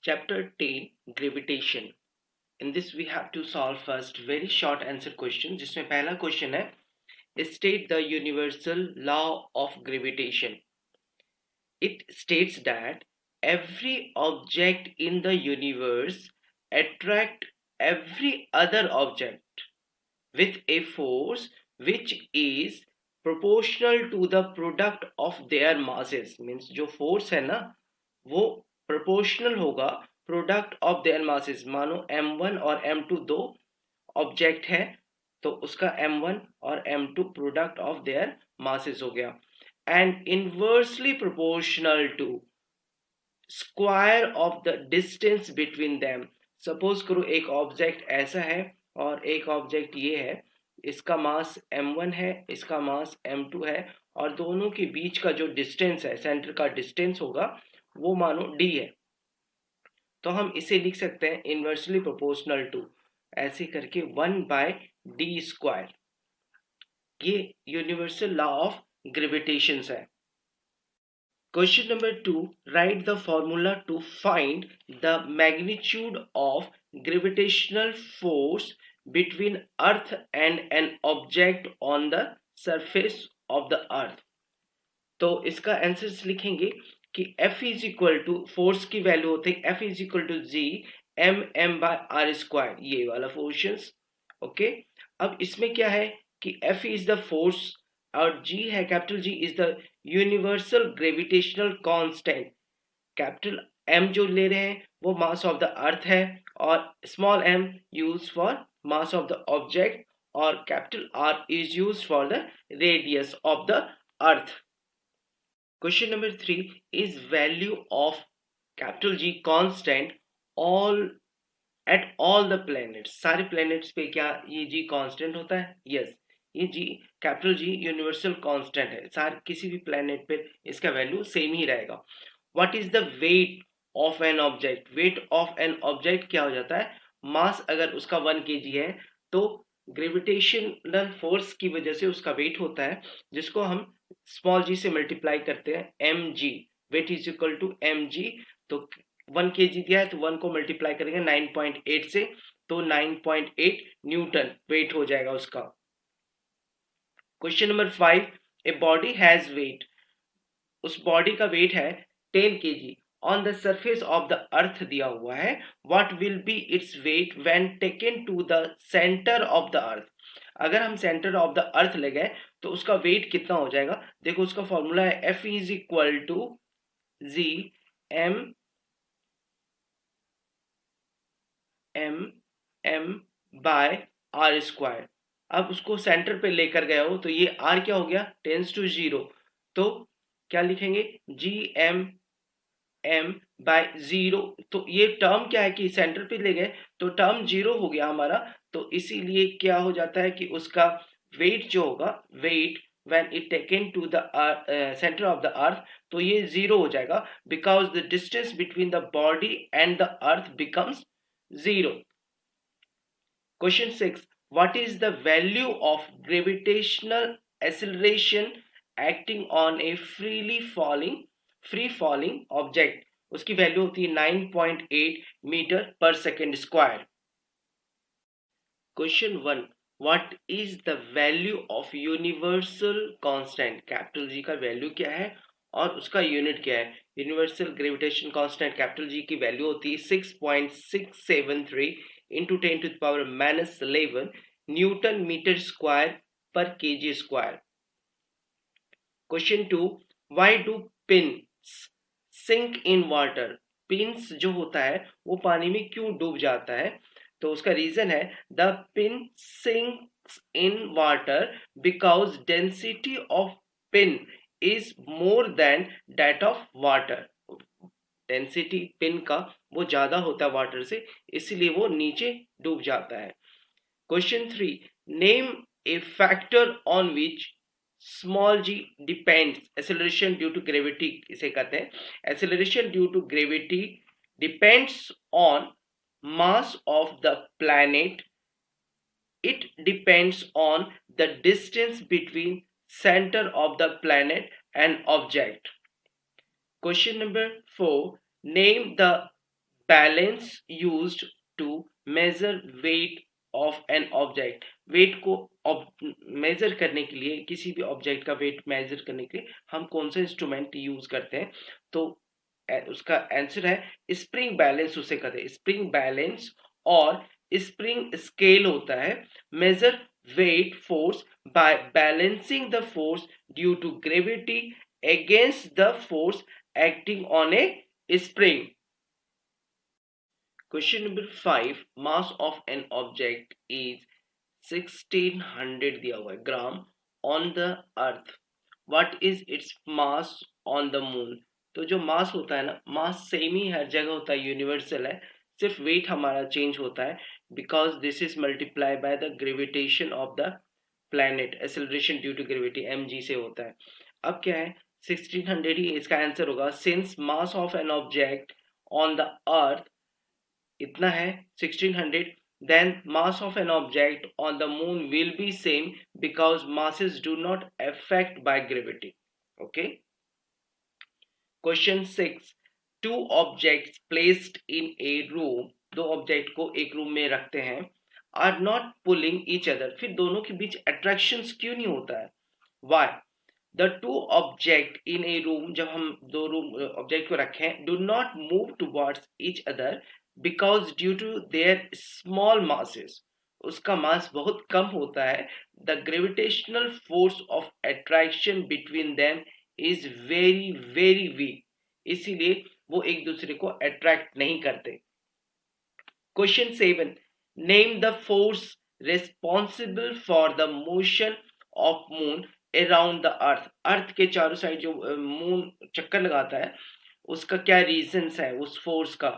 Chapter 10 Gravitation. In this we have to solve first very short answer question जिसमें पहला question है state the universal law of gravitation. It states that every object in the universe attract every other object with a force which is proportional to the product of their masses. Means जो force है ना वो proportional होगा product of their masses. मानो m1 और m2 दो object है तो उसका m1 और m2 product of their masses हो गया. And inversely proportional to square of the distance between them. Suppose करो एक ऑब्जेक्ट ऐसा है और एक ऑब्जेक्ट ये है, इसका मास m1 है, इसका मास m2 है और दोनों के बीच का जो डिस्टेंस है, सेंटर का डिस्टेंस होगा वो मानो d है. तो हम इसे लिख सकते हैं इनवर्सली प्रोपोर्शनल टू ऐसे करके 1/d². ये यूनिवर्सल लॉ ऑफ ग्रेविटेशन है. Question number 2. Write the formula to find the magnitude of gravitational force between Earth and an object on the surface of the Earth. तो इसका answer लिखेंगे कि F is equal to force की value होती है F is equal to G m/r². ये वाला force. Okay. अब इसमें क्या है कि F इज द फोर्स और G है, capital G is the universal gravitational constant. Capital M जो ले रहे हैं वो मास ऑफ द अर्थ है और small m use for mass of the object और capital R is use for the radius of the earth. Question number 3 is value of capital G constant all at all the planets. सारे planets पे क्या ये G constant होता है? Yes, ये G capital G universal constant है. सारे किसी भी planet पे इसका वैल्यू सेम ही रहेगा. What is the weight of an object? Weight of an object क्या हो जाता है? मास अगर उसका 1 kg है तो ग्रेविटेशनल फोर्स की वजह से उसका वेट होता है जिसको हम स्मॉल जी से मल्टीप्लाई करते हैं m g. Weight is equal to m g. तो 1 kg दिया है तो 1 को मल्टीप्लाई करेंगे 9.8 से तो 9.8 न्यूटन वेट हो जाएगा उसका. Question number 5. A body has weight. उस बॉडी का वेट है 10 kg on the surface of the earth दिया हुआ है. What will be its weight when taken to the centre of the earth. अगर हम सेंटर ऑफ द अर्थ ले गए तो उसका वेट कितना हो जाएगा? देखो उसका फॉर्मूला है F is equal to G m/r². अब उसको सेंटर पे लेकर गए हो तो ये r क्या हो गया? Tends to 0. तो क्या लिखेंगे? m/0. तो ये टर्म क्या है कि सेंटर पे ले गए तो टर्म 0 हो गया हमारा. तो इसीलिए क्या हो जाता है कि उसका वेट जो होगा, wait when it taken to the center of the earth, तो ये 0 हो जाएगा because the distance between the body and the earth becomes 0. Question 6. What is the value of gravitational acceleration acting on a free falling object? उसकी value होती है 9.8 metre per second square. Question 1. What is the value of universal constant? Capital G का value क्या है और उसका unit क्या है? Universal gravitation constant capital G की वैल्यू होती है 6.673 into 10 to the power minus 11 newton metre square per kg square. Question 2. Why do pins sink in water? Pins जो होता है वो पानी में क्यों डूब जाता है? तो उसका रीजन है the pin sinks in water because density of pin is more than that of water. Density pin का वो ज्यादा होता है वाटर से, इसलिए वो नीचे डूब जाता है. Question 3. Name a factor on which small g depends. Acceleration due to gravity इसे कहते हैं. Acceleration due to gravity depends on mass of the planet. It depends on the distance between center of the planet and object. Question number 4. Name the balance used to measure weight of an object. Weight को measure करने के लिए, किसी भी object का weight measure करने के लिए हम कौन सा इंस्ट्रूमेंट यूज करते हैं? तो उसका आंसर है स्प्रिंग बैलेंस। उसे कहते हैं स्प्रिंग बैलेंस। और स्प्रिंग स्केल होता है major weight force by balancing the force due to gravity against the force acting on a spring. Question number 5, mass of an object is 1600 दिया हुआ है ग्राम on the earth. What is its mass on the moon? तो जो मास होता है ना, mass same ही हर जगह होता है, यूनिवर्सल है, सिर्फ वेट हमारा चेंज होता है because this is multiply by the gravitation of the planet, acceleration due to gravity mg से होता है। अब क्या है, 1600 ही इसका आंसर होगा। Since mass of an object on the अर्थ इतना है 1600, then mass of an object on the moon will be same because masses do not affect by gravity. Okay. Question 6, two objects placed in a room, दो object को एक room में रखते हैं, are not pulling each other, फिर दोनों के बीच अट्रैक्शन क्यों नहीं होता है? Why? The two object in a room, जब हम दो रूम ऑब्जेक्ट को रखें, do not move towards each other because due to their small masses, उसका मास बहुत कम होता है। The gravitational force of attraction between them is very very weak, इसीलिए वो एक दूसरे को अट्रैक्ट नहीं करते। Question 7, name the force responsible for the motion of moon around the earth. Earth के चारों साइड जो मून चक्कर लगाता है, उसका क्या रीजंस है, उस फोर्स का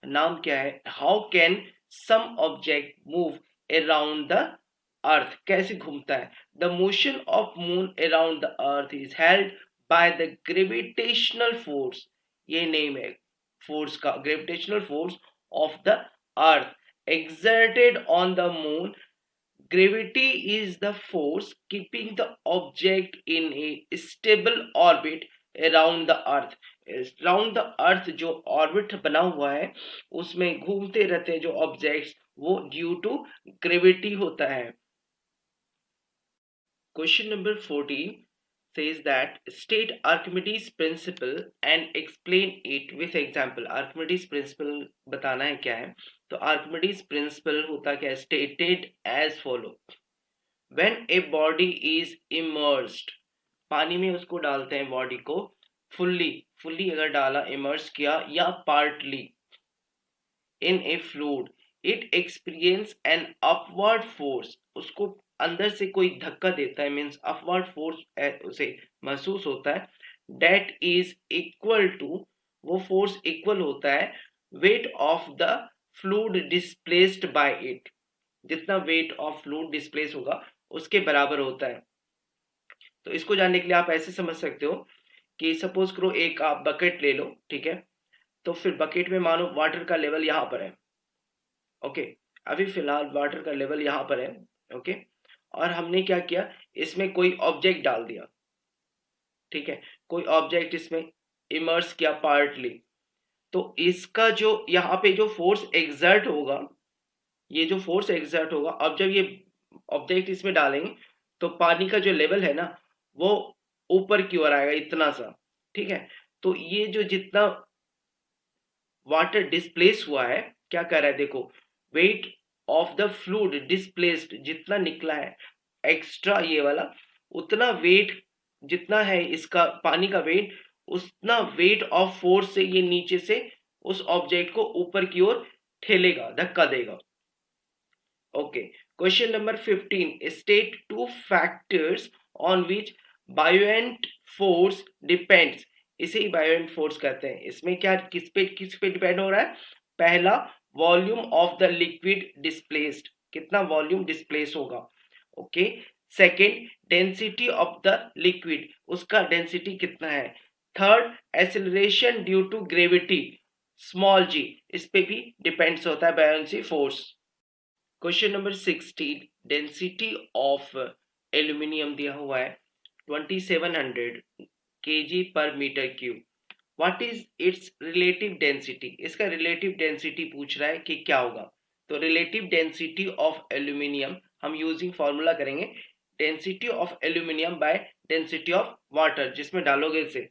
नाम क्या है? How can some object move around the earth, कैसे घूमता है? The motion of moon around the earth is held by the gravitational force, ये नेम है फोर्स का, gravitational force of the earth exerted on the moon. Gravity is the force keeping the object in a stable orbit around the earth. Around the earth जो orbit बना हुआ है उसमें घूमते रहते हैं जो objects, वो due to gravity होता है। Question number 14 says that state Archimedes principle and explain it with example. Archimedes principle बताना है क्या है? तो Archimedes principle होता क्या है? Stated as follow. When a body is immersed, पानी में उसको डालते हैं बॉडी को, fully अगर डाला, immerse किया, या partly in a fluid, it experience an upward force, उसको अंदर से कोई धक्का देता है, मीन्स अपवर्ड फोर्स उसे महसूस होता है। डेट इज इक्वल टू, वो फोर्स इक्वल होता है weight of the fluid displaced by it, जितना वेट ऑफ फ्लूइड डिस्प्लेस होगा उसके बराबर होता है। तो इसको जानने के लिए आप ऐसे समझ सकते हो कि सपोज करो एक आप बकेट ले लो, ठीक है, तो फिर बकेट में मानो वाटर का लेवल यहाँ पर है, ओके, अभी फिलहाल वाटर का लेवल यहाँ पर है, ओके, और हमने क्या किया, इसमें कोई ऑब्जेक्ट डाल दिया, ठीक है, कोई ऑब्जेक्ट इसमें इमर्स किया पार्टली, तो इसका जो यहाँ पे जो फोर्स एग्जर्ट होगा, ये जो फोर्स एग्जर्ट होगा, अब जब ये ऑब्जेक्ट इसमें डालेंगे तो पानी का जो लेवल है ना वो ऊपर की ओर आएगा इतना सा, ठीक है। तो ये जो जितना वाटर डिस्प्लेस हुआ है, क्या कर रहा है, देखो, weight of the fluid displaced, जितना निकला है एक्स्ट्रा ये वाला, उतना वेट जितना है इसका पानी का वेट, उतना वेट ऑफ फोर्स से ये नीचे से उस ऑब्जेक्ट को ऊपर की ओर ठेलेगा, धक्का देगा। Okay, question number 15, state two factors on which buoyant force depends, इसे ही बायोएंट फोर्स कहते हैं। इसमें क्या किस पे डिपेंड हो रहा है? पहला, volume of the liquid displaced, कितना वॉल्यूम डिस्प्लेस होगा, okay. Second, density of the liquid, उसका डेंसिटी कितना है। Third, acceleration due to gravity, small g, इस पे भी डिपेंड्स होता है buoyancy force. Question number 16, density of aluminium दिया हुआ है 2700 kg पर metre cube. What is its relative density, इसका रिलेटिव डेंसिटी पूछ रहा है कि क्या होगा। तो रिलेटिव डेंसिटी ऑफ एल्यूमिनियम हम यूजिंग फॉर्मूला करेंगे density of aluminium by density of water, जिसमें डालोगे इसे।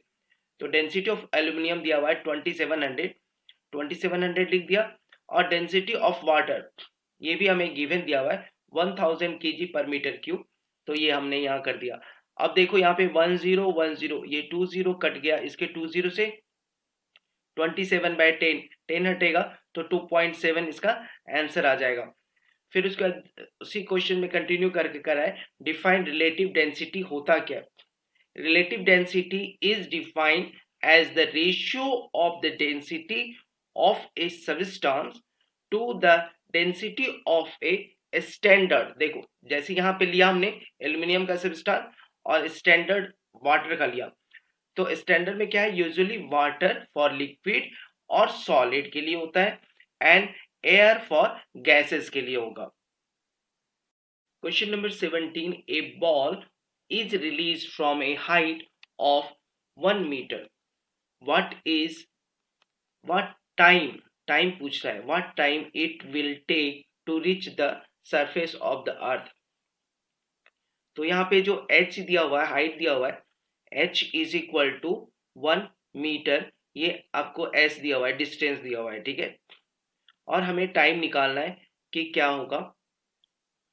तो डेंसिटी ऑफ एल्यूमिनियम दिया हुआ है 2700 लिख दिया, और डेंसिटी ऑफ वाटर ये भी हमें गिवन दिया हुआ है 1000 kg पर मीटर क्यूब, तो ये हमने यहाँ कर दिया। अब देखो यहाँ पे 1010 ये 20 कट गया, इसके 20 से 27/10 10 हटेगा, तो 2.7 इसका आंसर आ जाएगा। फिर उसके बाद उसी क्वेश्चन में कंटिन्यू करके करा है डिफाइन रिलेटिव डेंसिटी होता क्या। Relative density is defined as the ratio of the density of a substance to the density of a standard। देखो जैसे यहाँ पे लिया हमने एल्यूमिनियम का सबस्टांस और स्टैंडर्ड वाटर का लिया, तो स्टैंडर्ड में क्या है, यूजुअली वाटर फॉर लिक्विड और सॉलिड के लिए होता है, एंड एयर फॉर गैसेस के लिए होगा। Question number 17, a ball is released from a height of 1 metre, what time पूछ रहा है, what time it will take to reach the surface of the earth। तो यहाँ पे जो h दिया हुआ है, हाइट दिया हुआ है, h is equal to 1 metre, ये आपको s दिया हुआ है, डिस्टेंस दिया हुआ है, ठीक है। और हमें टाइम निकालना है कि क्या होगा,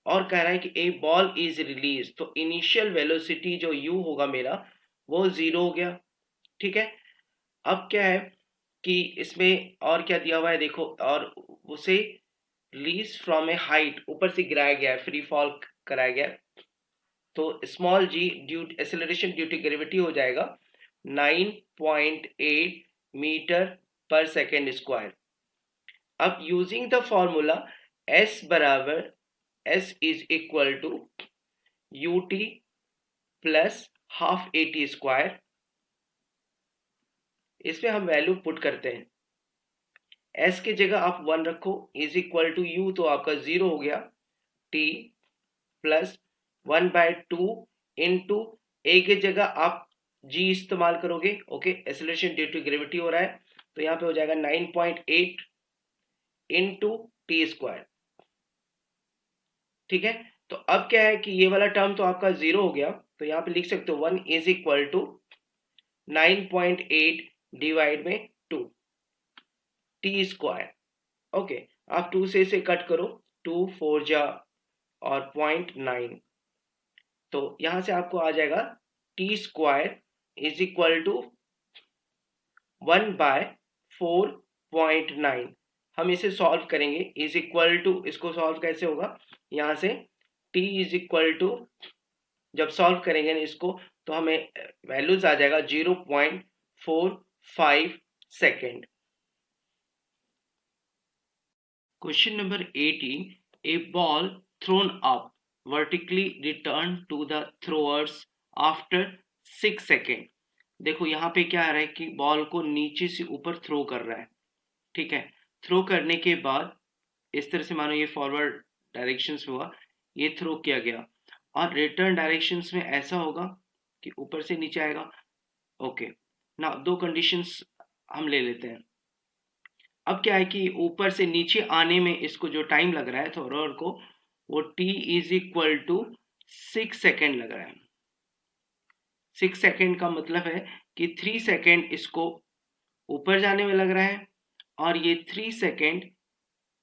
और कह रहा है कि ए बॉल इज रिलीज, तो इनिशियल वेलोसिटी जो u होगा मेरा वो 0 हो गया, ठीक है। अब क्या है कि इसमें और क्या दिया हुआ है देखो, और उसे रिलीज फ्रॉम ए हाइट, ऊपर से गिराया गया है, फ्री फॉल कराया गया है, तो small g due acceleration due to gravity हो जाएगा 9.8 मीटर पर सेकेंड स्क्वायर। अब यूजिंग द फॉर्मूला s बराबर s is equal to ut plus half AT square, इसमें हम वैल्यू पुट करते हैं, s की जगह आप 1 रखो, इज इक्वल टू u तो आपका 0 हो गया, t प्लस 1/2 इंटू ए की जगह आप g इस्तेमाल करोगे, okay, acceleration due to gravity हो रहा है, तो यहाँ पे हो जाएगा 9.8 इंटू टी स्क्वायर, ठीक है। तो अब क्या है कि ये वाला टर्म तो आपका 0 हो गया, तो यहाँ पे लिख सकते हो 1 इज इक्वल टू 9.8 डिवाइड में 2 टी स्क्वायर, ओके। आप 2 से इसे कट करो, 2 4 जा और 0.9, तो यहां से आपको आ जाएगा t square is equal to 1/4.9। हम इसे सॉल्व करेंगे, इज इक्वल टू, इसको सॉल्व कैसे होगा, यहां से t इज इक्वल टू, जब सॉल्व करेंगे ना इसको, तो हमें वैल्यूज आ जाएगा 0.45 second. Question number 18, a ball thrown up vertically return to the throwers after 6 second. देखो यहाँ पे क्या आ रहा है कि बॉल को नीचे से ऊपर थ्रो कर रहा है, ठीक है। थ्रो करने के बाद इस तरह से, मानो ये फॉरवर्ड डायरेक्शंस में हुआ, ये थ्रो किया गया, और रिटर्न डायरेक्शंस में ऐसा होगा कि ऊपर से नीचे आएगा, ओके ना। दो कंडीशंस हम ले लेते हैं। अब क्या है कि ऊपर से नीचे आने में इसको जो टाइम लग रहा है थ्रोअर को, वो t is equal to 6 second लग रहा है। 6 सेकेंड का मतलब है कि 3 सेकेंड इसको ऊपर जाने में लग रहा है, और ये 3 सेकेंड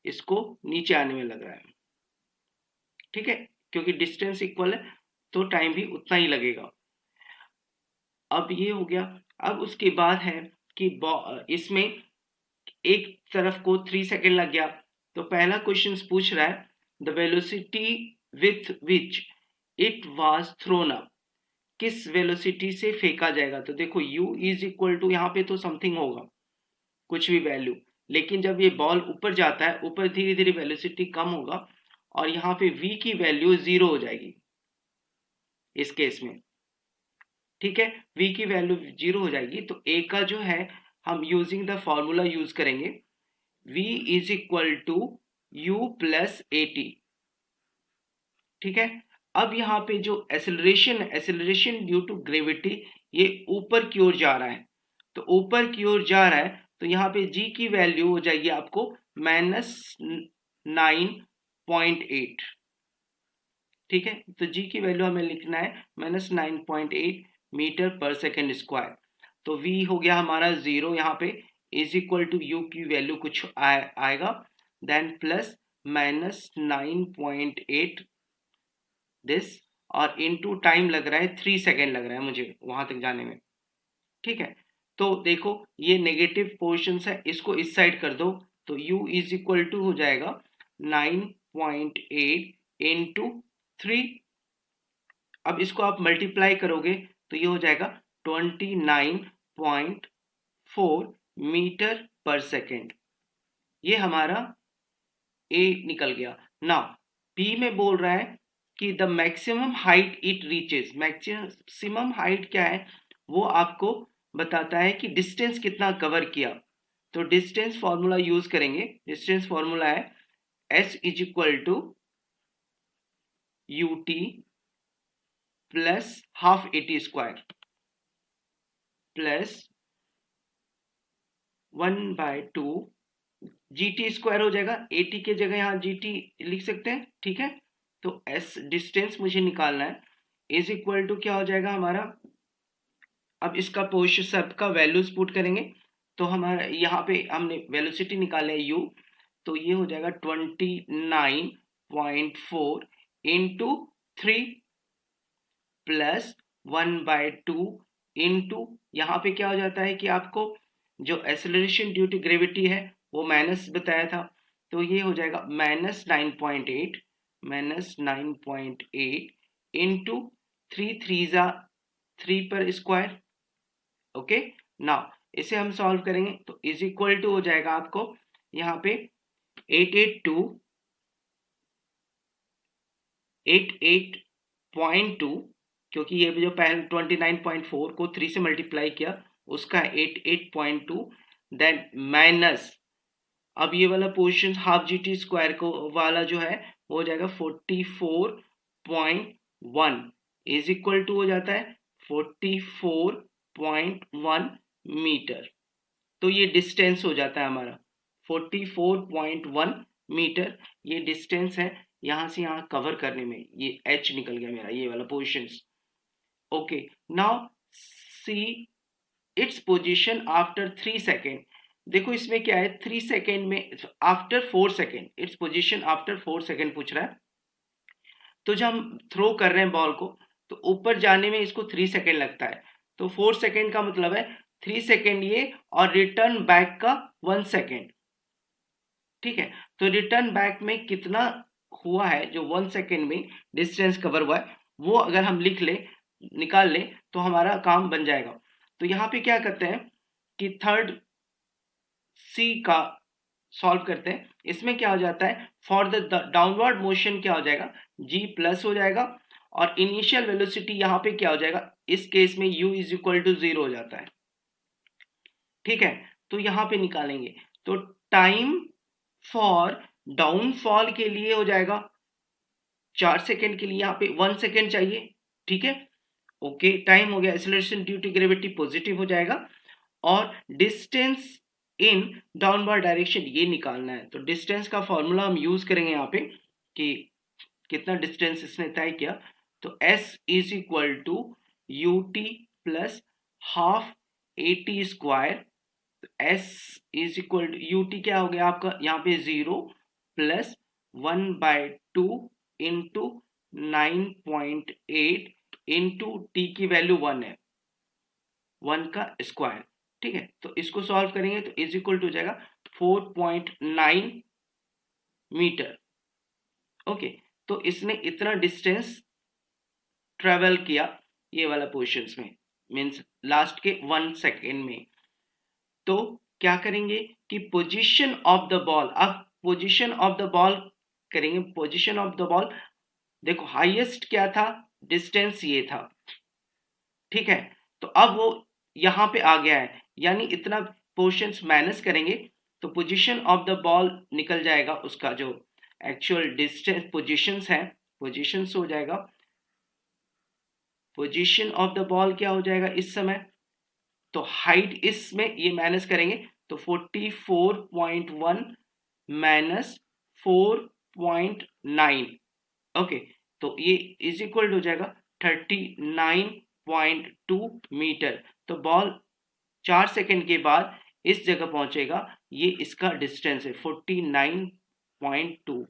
इसको नीचे आने में लग रहा है, ठीक है। क्योंकि डिस्टेंस इक्वल है तो टाइम भी उतना ही लगेगा। अब ये हो गया। अब उसके बाद है कि इसमें एक तरफ को 3 सेकेंड लग गया, तो पहला क्वेश्चन पूछ रहा है the velocity with which it was thrown up, किस वेलोसिटी से फेंका जाएगा। तो देखो u इज इक्वल टू, यहाँ पे तो समथिंग होगा, कुछ भी वैल्यू, लेकिन जब ये बॉल ऊपर जाता है, ऊपर धीरे धीरे वेलोसिटी कम होगा, और यहाँ पे v की वैल्यू 0 हो जाएगी इस केस में, ठीक है। v की वैल्यू 0 हो जाएगी, तो a का जो है हम यूजिंग द फॉर्मूला यूज करेंगे, v is equal to u plus AT, ठीक है। अब यहाँ पे जो एक्सेलरेशन ड्यू टू ग्रेविटी, ये ऊपर की ओर जा रहा है, तो ऊपर की ओर जा रहा है, तो यहाँ पे g की वैल्यू हो जाएगी आपको -9.8। ठीक है, तो g की वैल्यू हमें लिखना है -9.8 मीटर पर सेकेंड स्क्वायर। तो v हो गया हमारा 0 यहाँ पे, इज इक्वल टू u की वैल्यू कुछ आएगा, देन प्लस -9.8 दिस, और इनटू टाइम लग रहा है 3 सेकेंड लग रहा है मुझे वहां तक जाने में। ठीक है, तो देखो ये नेगेटिव पोर्शन है, इसको इस साइड कर दो, तो u इज इक्वल टू हो जाएगा 9.8 इंटू 3। अब इसको आप मल्टीप्लाई करोगे तो ये हो जाएगा 29.4 मीटर पर सेकेंड। ये हमारा ए निकल गया। नाउ बी में बोल रहा है कि the maximum height it reaches, maximum height क्या है वो आपको बताता है कि डिस्टेंस कितना कवर किया। तो डिस्टेंस फॉर्मूला यूज करेंगे। डिस्टेंस फॉर्मूला है s is equal to u t plus half a t square plus 1/2 g t square हो जाएगा। ए टी के जगह यहाँ जी टी लिख सकते हैं। ठीक है, तो एस डिस्टेंस मुझे निकालना है, इज इक्वल टू क्या हो जाएगा हमारा, अब इसका पोजीशन सबका वैल्यूज पुट करेंगे, तो हमारा यहाँ पे हमने वेलोसिटी निकाले यू, तो ये हो जाएगा 29.4 इंटू 3 प्लस 1/2 इंटू, यहाँ पे क्या हो जाता है कि आपको जो एक्सेलरेशन ड्यू टू ग्रेविटी है वो माइनस बताया था, तो ये हो जाएगा -9.8 इंटू 3 पर स्क्वायर। ओके, नाउ इसे हम सॉल्व करेंगे तो इज इक्वल टू हो जाएगा आपको यहाँ पे 88.2, क्योंकि ये जो पहले 29.4 को 3 से मल्टीप्लाई किया उसका 88.2, देन माइनस, अब ये वाला पोर्शन हाफ जी टी स्क्वायर को वाला जो है वो हो जाएगा 44.1 इज इक्वल टू हो जाता है 44.1 मीटर। तो ये डिस्टेंस हो जाता है हमारा 44.1 मीटर। ये डिस्टेंस है यहाँ से यहाँ कवर करने में, ये h निकल गया मेरा, ये वाला portion. Okay, now see its position after 3 second. देखो इसमें क्या है, 3 सेकेंड में after 4 second, its position after 4 second पूछ रहा है। तो जब हम थ्रो कर रहे हैं बॉल को, तो ऊपर जाने में इसको 3 सेकेंड लगता है, तो 4 सेकेंड का मतलब है 3 सेकेंड ये, और रिटर्न बैक का 1 सेकेंड। ठीक है, तो रिटर्न बैक में कितना हुआ है, जो 1 सेकेंड में डिस्टेंस कवर हुआ है वो अगर हम लिख ले, निकाल ले, तो हमारा काम बन जाएगा। तो यहाँ पे क्या करते हैं कि थर्ड सी का सॉल्व करते हैं। इसमें क्या हो जाता है, फॉर द डाउनवर्ड मोशन क्या हो जाएगा, जी प्लस हो जाएगा, और इनिशियल वेलोसिटी यहाँ पे क्या हो जाएगा, इस केस में u इज इक्वल टू 0 हो जाता है। ठीक है, तो यहाँ पे निकालेंगे, तो टाइम फॉर डाउनफॉल के लिए हो जाएगा 4 सेकेंड के लिए यहाँ पे 1 सेकेंड चाहिए। ठीक है, ओके, टाइम हो गया, acceleration due to gravity positive हो जाएगा, और डिस्टेंस इन डाउनवर्ड डायरेक्शन ये निकालना है। तो डिस्टेंस का फॉर्मूला हम यूज करेंगे यहाँ पे कि कितना डिस्टेंस इसने तय किया, तो s is equal to u t plus half a t square. s is equal to u t क्या हो गया आपका यहाँ पे 0 प्लस 1/2 इंटू 9.8 इंटू टी की वैल्यू 1 है, 1 का स्क्वायर। ठीक है, तो इसको सॉल्व करेंगे तो इज इक्वल टू हो जाएगा 4.9 मीटर। ओके, तो इसने इतना डिस्टेंस ट्रेवल किया ये वाला पोर्शंस में, मींस लास्ट के 1 सेकेंड में। तो क्या करेंगे कि पोजीशन ऑफ द बॉल, अब पोजीशन ऑफ द बॉल करेंगे। पोजीशन ऑफ द बॉल देखो, हाईएस्ट क्या था, डिस्टेंस ये था। ठीक है, तो अब वो यहाँ पे आ गया है, यानी इतना पोर्शंस माइनस करेंगे तो पोजीशन ऑफ द बॉल निकल जाएगा, उसका जो एक्चुअल डिस्टेंस पोजीशंस है, पोजीशंस हो जाएगा, पोजीशन ऑफ द बॉल क्या हो जाएगा इस समय तो हाइट इसमें ये माइनस करेंगे तो 44.1 माइनस 4.9, ओके, तो ये इज इक्वल हो जाएगा 39.2 मीटर। तो बॉल 4 सेकंड के बाद इस जगह पहुंचेगा, ये इसका डिस्टेंस है 49.2।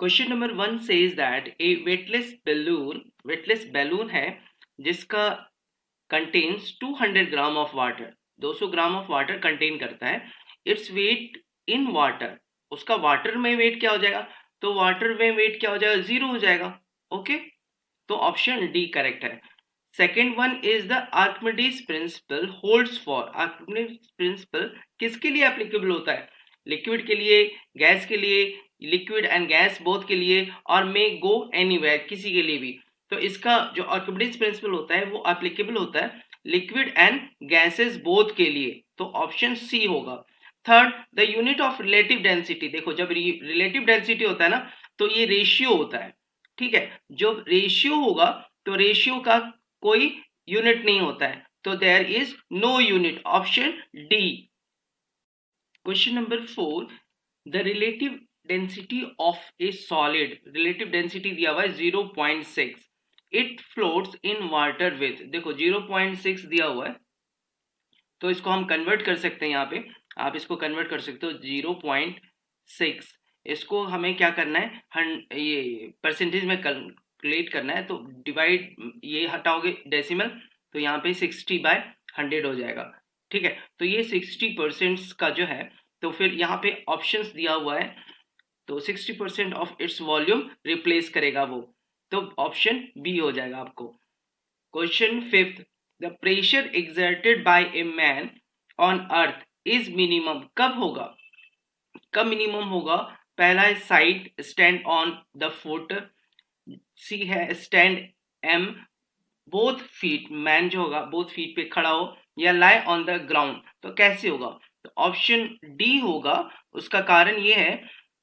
Question number 1 says that A weightless balloon है जिसका contains 200 gram of water, 200 gram of water contain करता है। इट्स वेट इन वाटर, उसका वाटर में वेट क्या हो जाएगा, तो वाटर में वेट क्या हो जाएगा, 0 हो जाएगा। ओके, तो ऑप्शन डी करेक्ट है। Second one is the Archimedes principal holds for, Archimedes principal किसके लिए एप्लीकेबल होता है, लिक्विड के लिए, गैस के लिए, लिक्विड एंड गैस बोथ के लिए, और मे गो एनीवेयर किसी के लिए भी। तो इसका जो आर्किमिडीज प्रिंसिपल होता है वो एप्लीकेबल होता है लिक्विड एंड गैसेस बोथ के लिए, तो ऑप्शन सी होगा। Third, the unit of relative density, देखो जब रिलेटिव डेंसिटी होता है ना तो ये रेशियो होता है, ठीक है, जो रेशियो होगा तो रेशियो का कोई यूनिट नहीं होता है, तो there is no unit, option D. Question number 4, the relative density of a solid, relative density दिया हुआ है 0.6, it floats in water with, देखो 0.6 दिया हुआ है तो इसको हम कन्वर्ट कर सकते हैं, यहाँ पे आप इसको कन्वर्ट कर सकते हो 0.6, इसको हमें क्या करना है, ये परसेंटेज में कैलकुलेट करना है, तो डिवाइड ये हटाओगे डेसिमल तो यहाँ पे 60/100 हो जाएगा, ठीक है। तो ये 60% का जो है, तो फिर यहाँ पे ऑप्शंस दिया हुआ है, तो 60% ऑफ इट्स वॉल्यूम रिप्लेस करेगा वो, तो ऑप्शन बी हो जाएगा आपको। Question fifth, the pressure exerted by a man on earth is minimum, कब होगा, कब मिनिमम होगा, पहला है side stand on the foot, C है stand on both feet, man जो होगा बोथ फीट पे खड़ा हो, या लाई ऑन द ग्राउंड, तो कैसे होगा, तो ऑप्शन डी होगा। उसका कारण ये है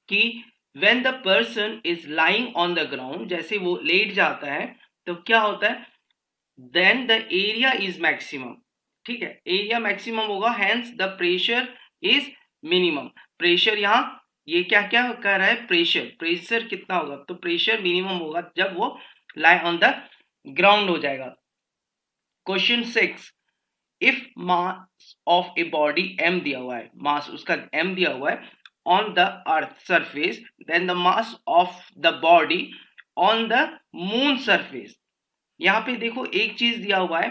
कि when the person is lying on the ground, जैसे वो लेट जाता है तो क्या होता है, then the area is maximum, ठीक है, एरिया मैक्सिमम होगा, hence the pressure is minimum। Pressure यहाँ ये क्या क्या कर रहा है, प्रेशर, प्रेशर कितना होगा, तो प्रेशर मिनिमम होगा जब वो लाई ऑन द ग्राउंड हो जाएगा। Question 6, if mass of a body m दिया हुआ है, मास उसका m दिया हुआ है on the earth surface, then the mass of the body on the moon surface. यहाँ पे देखो एक चीज दिया हुआ है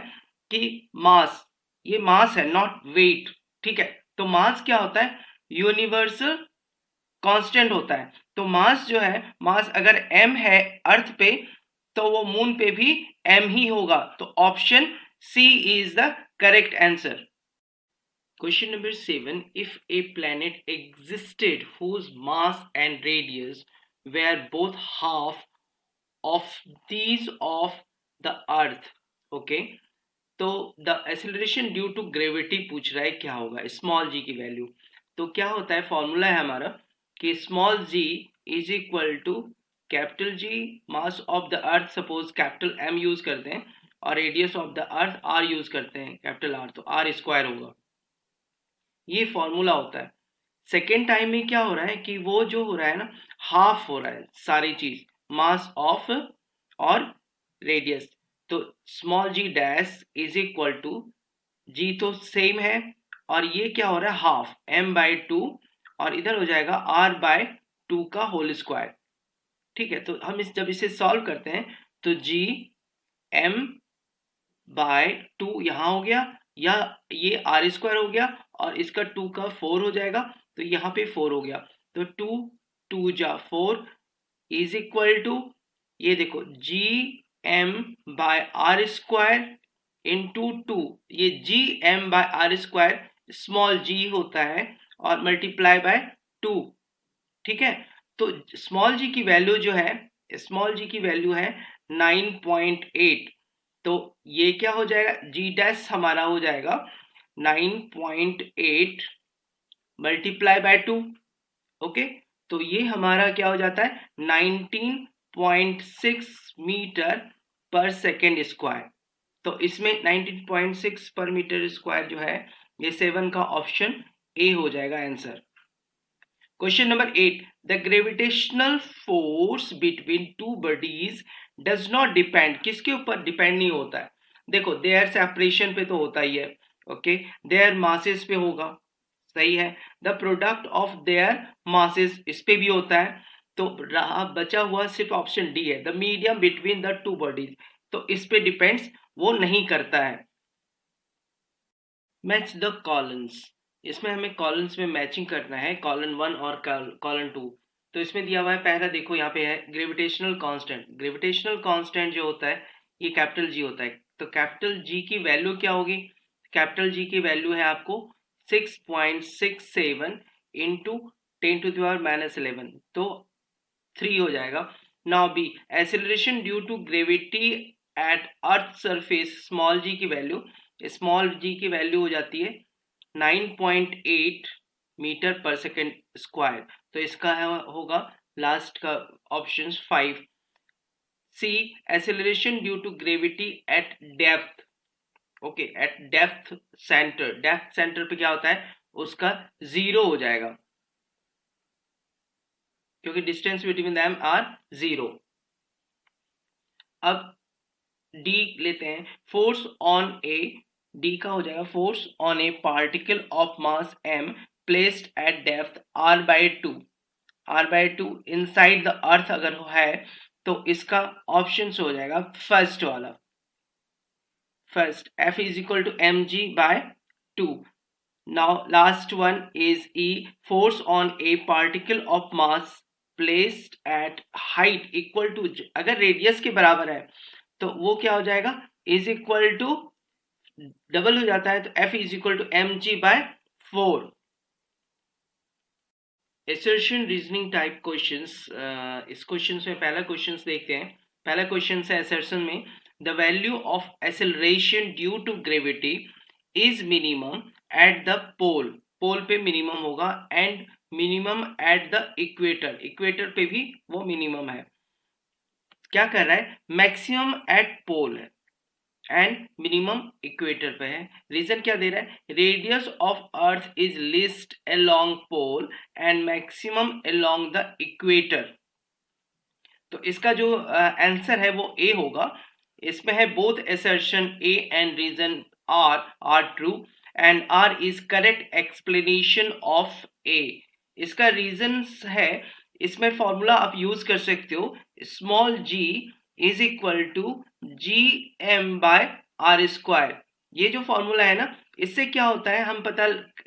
कि मास, ये मास है नॉट वेट, ठीक है, तो मास क्या होता है, यूनिवर्सल कांस्टेंट होता है, तो मास जो है, मास अगर m है अर्थ पे तो वो मून पे भी m ही होगा, तो option C is the correct answer. Question number 7, if a planet existed whose mass and radius were both half of these of the earth, okay, तो the acceleration due to gravity पूछ रहा है क्या होगा, small g की value, तो क्या होता है, फॉर्मूला है हमारा कि small g is equal to capital G mass of the earth, suppose capital M use करते हैं, और radius of the earth R use करते हैं कैपिटल आर, तो आर स्क्वायर होगा, ये फॉर्मूला होता है। सेकेंड टाइम में क्या हो रहा है कि वो जो हो रहा है ना, हाफ हो रहा है सारी चीज, मास ऑफ और रेडियस, तो small g dash is equal to, g तो सेम है, और ये क्या हो रहा है, हाफ m/2, और इधर हो जाएगा r/2 का होल स्क्वायर, ठीक है। तो हम जब इसे सॉल्व करते हैं तो जी m/2 यहाँ हो गया, या ये आर स्क्वायर हो गया, और इसका 2 का 4 हो जाएगा, तो यहाँ पे 4 हो गया, तो 2 2 जा 4 इज इक्वल टू, ये देखो जी m/r स्क्वायर इंटू 2, ये जी m/r स्क्वायर स्मॉल जी होता है, और मल्टीप्लाई बाय 2, ठीक है। तो स्मॉल जी की वैल्यू जो है, स्मॉल जी की वैल्यू है 9.8, तो ये क्या हो जाएगा, जी डैश हमारा हो जाएगा 9.8 मल्टीप्लाई बाय 2, ओके, तो ये हमारा क्या हो जाता है 19.6 मीटर पर सेकेंड स्क्वायर, तो इसमें 19.6 पर मीटर स्क्वायर जो है ये 7 का ऑप्शन ए हो जाएगा answer. Question number 8, the gravitational force between two bodies does not depend, किसके ऊपर डिपेंड नहीं होता है? देखो देयर सेपरेशन पे तो होता ही है, ओके, देयर मासेस पे होगा, सही है, the product of their masses इस पे भी होता है, तो रहा बचा हुआ सिर्फ ऑप्शन डी है, the medium between the two bodies, तो इस पे डिपेंड्स वो नहीं करता है। मैच द कॉलम्स, इसमें हमें कॉलम्स में मैचिंग करना है, कॉलम 1 और कॉलम 2। तो इसमें दिया हुआ है पहला, देखो यहाँ पे है ग्रेविटेशनल कांस्टेंट। ग्रेविटेशनल कांस्टेंट जो होता है ये कैपिटल जी होता है, तो कैपिटल जी की वैल्यू क्या होगी? कैपिटल जी की वैल्यू है आपको 6.67 इंटू 10⁻⁻11, तो 3 हो जाएगा। Now B, acceleration due to gravity at earth surface, small g की वैल्यू, स्मॉल जी की वैल्यू हो जाती है 9.8 मीटर पर सेकेंड स्क्वायर, तो इसका होगा लास्ट का option 5। C, acceleration due to gravity at depth, okay, at depth centre, depth centre पे क्या होता है उसका 0 हो जाएगा, क्योंकि डिस्टेंस बिटवीन देम आर 0। अब डी लेते हैं, फोर्स ऑन ए, डी का हो जाएगा force on A particle of mass m placed at depth r/2, r/2 inside the earth अगर है तो इसका ऑप्शन हो जाएगा फर्स्ट वाला, first F is equal to mg/2। Now last one is E, force on a particle of mass placed at height equal to, अगर radius के बराबर है तो वो क्या हो जाएगा, इज इक्वल टू, डबल हो जाता है तो F is equal to mg/4। Assertion reasoning type questions, इस क्वेश्चन में पहला क्वेश्चन देखते हैं। पहला क्वेश्चन है एसर्शन में, the value of acceleration due to gravity is minimum at the pole, pole पे मिनिमम होगा, and minimum at the equator, equator पे भी वो मिनिमम है। क्या कर रहा है, मैक्सिमम एट पोल है एंड मिनिमम इक्वेटर पे है। रीजन क्या दे रहा है, radius of earth is least along pole and maximum along the equator, तो इसका जो आंसर है वो ए होगा। इसमें है both assertion A and reason R true and R is correct explanation of A. इसका रीजन है, इसमें फॉर्मूला आप यूज कर सकते हो, small g is equal to gm/r²। ये जो फॉर्मूला है ना, इससे क्या होता है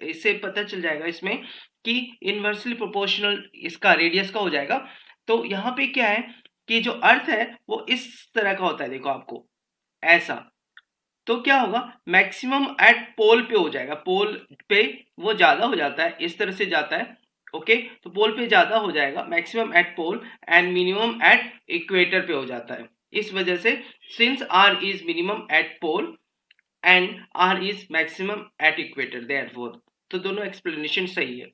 इससे पता चल जाएगा इसमें कि इनवर्सली प्रोपोर्शनल इसका रेडियस का हो जाएगा। तो यहाँ पे क्या है कि जो अर्थ है वो इस तरह का होता है, देखो आपको ऐसा, तो क्या होगा, मैक्सिमम एट पोल पे हो जाएगा, पोल पे वो ज्यादा हो जाता है, इस तरह से जाता है, ओके, तो पोल पे ज्यादा हो जाएगा, maximum at pole and minimum at equator पे हो जाता है। इस वजह से since R is minimum at pole and R is maximum at equator, therefore, तो दोनों एक्सप्लेनेशन सही है।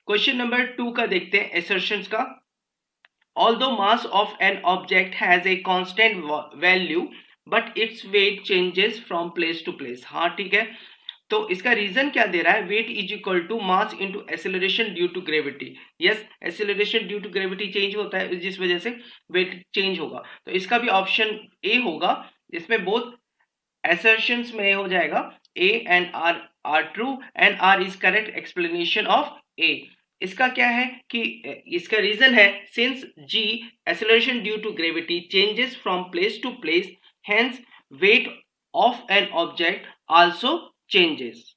क्वेश्चन नंबर 2 का देखते हैं एसर्शंस का। Although mass of an object has a constant value but its weight changes from place to place, हाँ ठीक है, तो इसका रीजन क्या दे रहा है, weight is equal to mass into acceleration due to gravity. Yes, acceleration due to gravity change होता है, जिस वजह से वेट चेंज होगा, तो इसका भी ऑप्शन ए होगा। इसमें बोथ assertions में हो जाएगा A and R are true and R is correct explanation of A। इसका क्या है कि इसका रीजन है, since G acceleration due to gravity changes from place to place, hence weight of an object also changes।